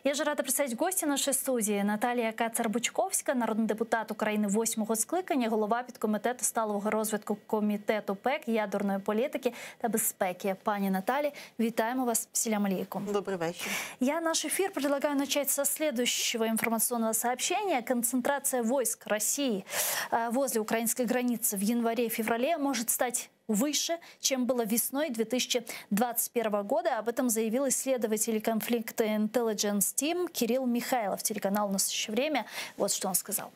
Я же рада представити гості нашої студії. Наталія Кацар-Бучковська, народний депутат України 8-го скликання, голова підкомітету сталого розвитку Комітету ПЕК, ядерної політики та безпеки. Пані Наталі, вітаємо вас. Селям алейкум. Добрый вечер. Я наш эфир предлагаю начать со следующего информационного сообщения. Концентрация войск России возле украинской границы в январе-феврале может стать выше, чем было весной 2021 года. Об этом заявил исследователь конфликта Intelligence Team Кирилл Михайлов. Телеканал «Настоящее время». Вот что он сказал.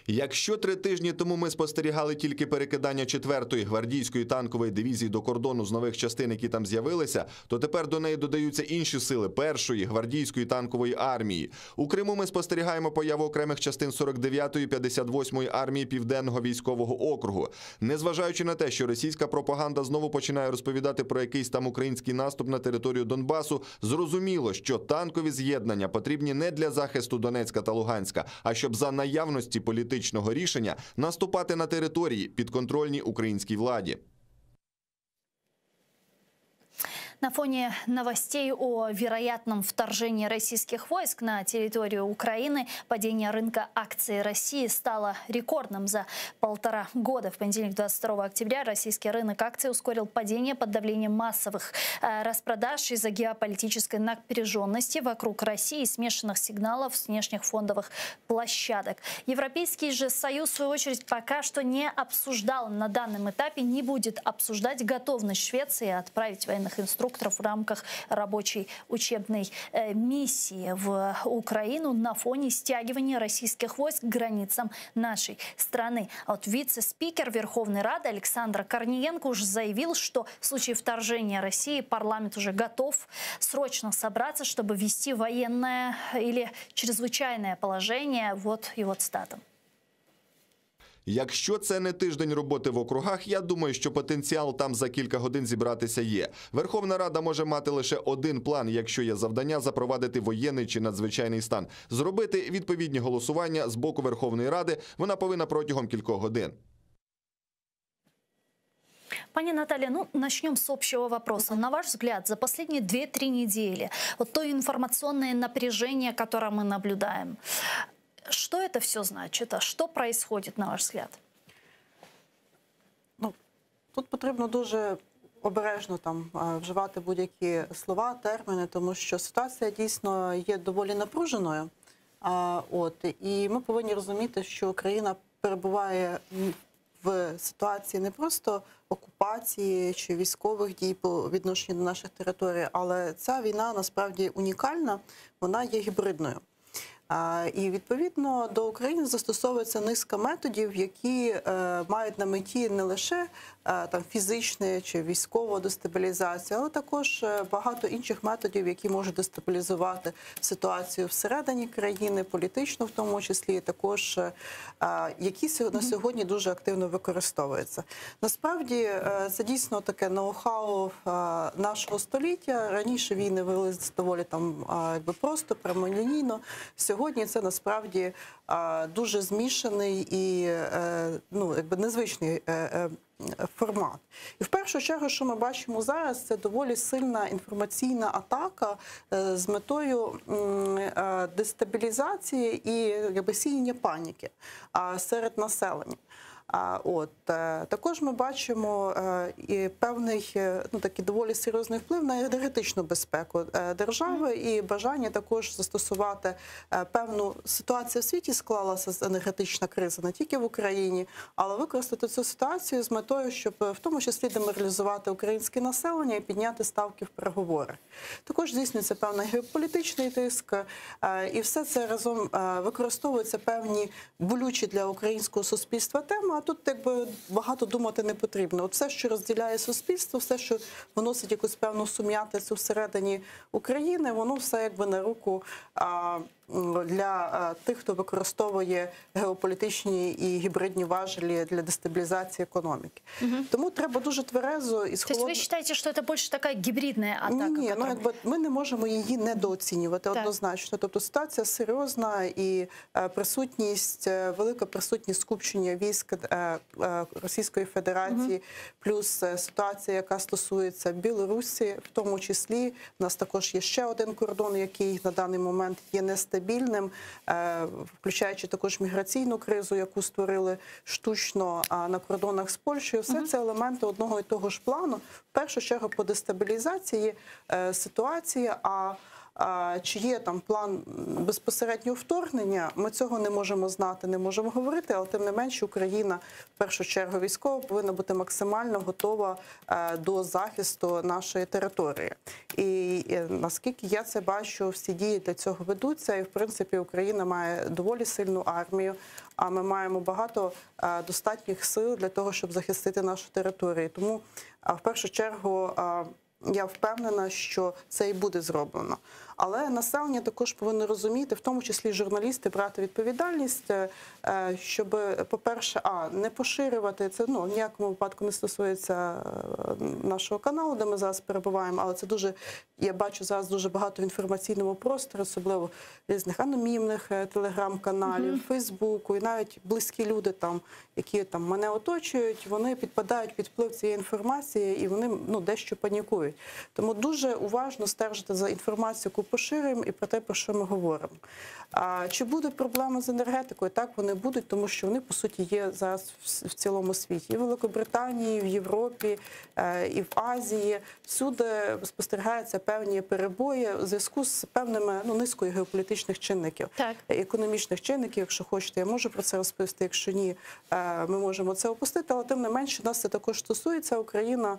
Якщо 3 тижні тому ми спостерігали тільки перекидання 4-ї гвардійської танкової дивізії до кордону з нових частин, які там з'явилися, то тепер до неї додаються інші сили 1-ї гвардійської танкової армії. У Криму ми спостерігаємо появу окремих частин 49-ї, 58-ї армії Південного військового округу. Незважаючи на те, що російська пропаганда знову починає розповідати про якийсь там український наступ на територію Донбасу, зрозуміло, що танкові з'єднання потрібні не для захисту Донецька та Луганська, а щоб за наявності політичного рішення наступати на території, підконтрольній українській владі. На фоне новостей о вероятном вторжении российских войск на территорию Украины падение рынка акций России стало рекордным за 1,5 года. В понедельник, 22 октября, российский рынок акций ускорил падение под давлением массовых распродаж из-за геополитической напряженности вокруг России и смешанных сигналов с внешних фондовых площадок. Европейский же Союз, в свою очередь, пока что не обсуждал на данном этапе, не будет обсуждать готовность Швеции отправить военных инструкторов в рамках рабочей учебной миссии в Украину на фоне стягивания российских войск к границам нашей страны. А вот вице-спикер Верховной Рады Александр Корниенко уже заявил, что в случае вторжения России парламент уже готов срочно собраться, чтобы ввести военное или чрезвычайное положение. Вот его цитата. Якщо це не тиждень роботи в округах, я думаю, що потенціал там за кілька годин зібратися є. Верховна Рада може мати лише один план, якщо є завдання запровадити воєнний чи надзвичайний стан. Зробити відповідні голосування з боку Верховної Ради вона повинна протягом кількох годин. Пани Наталья, ну начнем с общего вопроса. На ваш взгляд, за последние 2-3 недели вот то информационное напряжение, которое мы наблюдаем, что это все значит? А что происходит, на ваш взгляд? Ну, тут потрібно дуже обережно вживати будь-які слова, терміни, тому що ситуація дійсно є доволі напруженою. І ми повинні розуміти, що Україна перебуває в ситуації не просто окупації чи військових дій по відношенню до наших територій, але ця війна насправді унікальна, вона є гібридною. І відповідно до України застосовується низка методів, які мають на меті не лише фізичну чи військову дестабілізацію, але також багато інших методів, які можуть дестабілізувати ситуацію всередині країни, політично в тому числі, також які на сьогодні дуже активно використовуються. Насправді це дійсно таке ноу-хау нашого століття. Раніше війни велись доволі просто, прямолінійно. Сьогодні це насправді дуже змішаний і незвичний формат. І в першу чергу, що ми бачимо зараз, це доволі сильна інформаційна атака з метою дестабілізації і сіяння паніки серед населення. Також ми бачимо і певний такий доволі серйозний вплив на енергетичну безпеку держави і бажання також застосувати певну ситуацію в світі, склалася енергетична криза не тільки в Україні, але використати цю ситуацію з метою, щоб в тому числі деморалізувати українське населення і підняти ставки в переговорах. Також здійснюється певний геополітичний тиск, і все це разом використовуються певні болючі для українського суспільства теми. А тут багато думати не потрібно. От все, що розділяє суспільство, все, що виносить якусь певну сум'ятицю всередині України, воно все на руку для тих, хто використовує геополітичні і гібридні важелі для дестабілізації економіки. Тому треба дуже тверезо і з То есть вы считаете, что это больше такая гибридная атака? Ні, которая- ми не можемо її недооцінювати однозначно. Тобто ситуація серйозна і велика присутність скупчення військ Російської Федерації, плюс ситуація, яка стосується Білорусі, в тому числі. У нас також є ще один кордон, який на даний момент є нестабільним, включаючи також міграційну кризу, яку створили штучно на кордонах з Польщею. Все це елементи одного і того ж плану. В першу чергу по дестабілізації ситуації, чи є там план безпосереднього вторгнення, ми цього не можемо знати, не можемо говорити, але тим не менше Україна, в першу чергу військова, повинна бути максимально готова до захисту нашої території. І наскільки я це бачу, всі дії для цього ведуться, і в принципі Україна має доволі сильну армію, а ми маємо багато достатніх сил для того, щоб захистити нашу територію. Тому в першу чергу я впевнена, що це і буде зроблено. Але населення також повинно розуміти, в тому числі журналісти, брати відповідальність, щоб, по-перше, не поширювати, це в ніякому випадку не стосується нашого каналу, де ми зараз перебуваємо, але це дуже, я бачу зараз дуже багато в інформаційному просторі, особливо різних анонімних телеграм-каналів, Фейсбуку, і навіть близькі люди, які мене оточують, вони підпадають під вплив цієї інформації і вони дещо панікують. Тому дуже уважно стежити за інформацією, яку поширюємо, і про те, про що ми говоримо. Чи буде проблема з енергетикою? Так, вони будуть, тому що вони, по суті, є зараз в цілому світі. І в Великобританії, і в Європі, і в Азії. Всюди спостерігаються певні перебої в зв'язку з певними низкою геополітичних чинників. Так. Економічних чинників, якщо хочете, я можу про це розповісти, якщо ні, ми можемо це опустити, але тим не менше нас це також стосується. Україна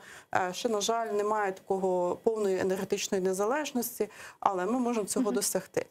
ще, на жаль, не має такого повної енергетичної незалежності, але ми можемо цього досягти.